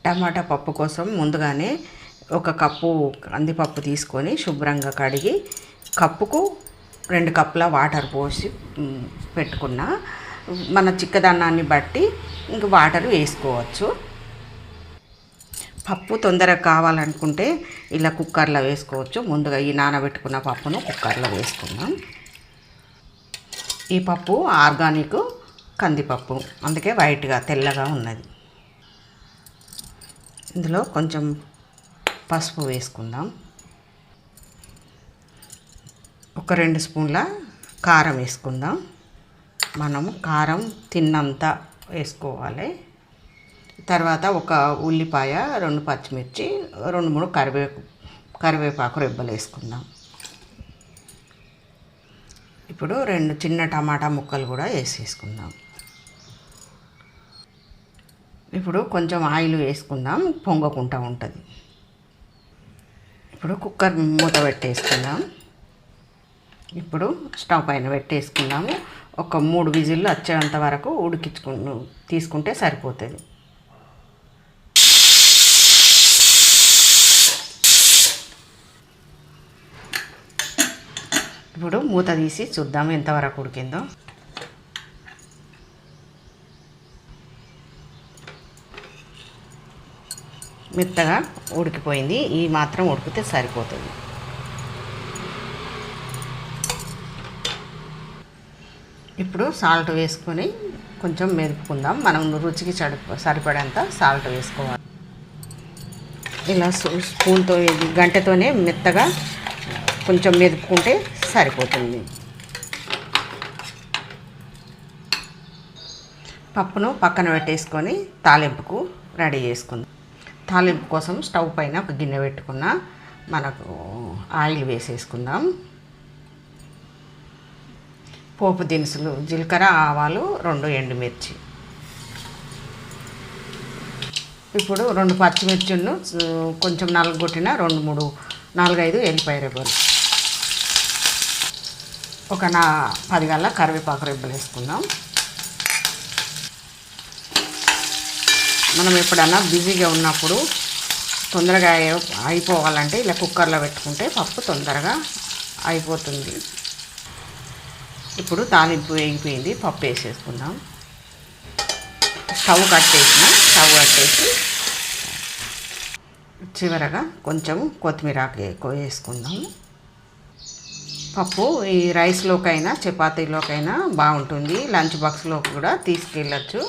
టమాటా పప్పు కోసం ముందుగానే ఒక కప్పు కందిపప్పు తీసుకొని శుభ్రంగా కడిగి కప్పుకు 2 కప్పుల వాటర్ పోసి పెట్టుకున్న. మన చిక్కదనాన్ని బట్టి ఇంక వాటర్ వేసుకోవచ్చు. పప్పు తొందరగా కావాలనుకుంటే ఇలా కుక్కర్లో వేసుకోవచ్చు. ముందుగా ఈ నానబెట్టుకున్న పప్పును కుక్కర్లో వేసుకుందాం. ఈ పప్పు ఆర్గానిక్ కందిపప్పు, అందుకే వైట్గా తెల్లగా ఉన్నది. ఇందులో కొంచెం పసుపు వేసుకుందాం. ఒక 2 స్పూన్ల కారం వేసుకుందాం. మనం కారం తిన్నంత వేసుకోవాలి. తర్వాత ఒక ఉల్లిపాయ, 2 పచ్చిమిర్చి, 2-3 కరివేపాకు రెబ్బలు వేసుకుందాం. ఇప్పుడు 2 చిన్న టమాటా ముక్కలు కూడా వేసేసుకుందాం. ఇప్పుడు కొంచెం ఆయిల్ వేసుకుందాం, పొంగకుండా ఉంటుంది. ఇప్పుడు కుక్కర్ మూత పెట్టేసుకుందాం. ఇప్పుడు స్టవ్ పైన పెట్టేసుకుందాము. ఒక 3 విజిల్లు వచ్చేంత వరకు తీసుకుంటే సరిపోతుంది. ఇప్పుడు మూత తీసి చూద్దాం ఎంతవరకు ఉడికిందో. మెత్తగా ఉడికిపోయింది. ఈ మాత్రం ఉడికితే సరిపోతుంది. ఇప్పుడు సాల్ట్ వేసుకొని కొంచెం మెదుపుకుందాం. మనం రుచికి సరిపడేంత సాల్ట్ వేసుకోవాలి. ఇలా స్పూన్తో గంటెతోనే మెత్తగా కొంచెం మెదుపుకుంటే సరిపోతుంది. పప్పును పక్కన పెట్టేసుకొని తాలింపుకు రెడీ చేసుకుందాం. తాలింపు కోసం స్టవ్ పైన ఒక గిన్నె పెట్టుకున్న మనకు ఆయిల్ వేసేసుకుందాం. పోపు దినుసులు జీలకర్ర, ఆవాలు, 2 ఎండుమిర్చి. ఇప్పుడు 2 పచ్చిమిర్చిను కొంచెం నలగొట్టిన 4-5 ఎల్లిపాయ రెబ్బలు, ఒక 10 గల్ల కరివేపాకు రెబ్బలు వేసుకుందాం. మనం ఎప్పుడన్నా బిజీగా ఉన్నప్పుడు తొందరగా అయిపోవాలంటే ఇలా కుక్కర్లో పెట్టుకుంటే పప్పు తొందరగా అయిపోతుంది. ఇప్పుడు తాలింపు వేగిపోయింది. పప్పు వేసేసుకుందాం. స్టవ్ కట్టేసి చివరగా కొంచెం కొత్తిమీర ఎక్కువ వేసుకుందాం. పప్పు ఈ రైస్లోకైనా చపాతీలోకైనా బాగుంటుంది. లంచ్ బాక్స్లో కూడా తీసుకెళ్ళచ్చు.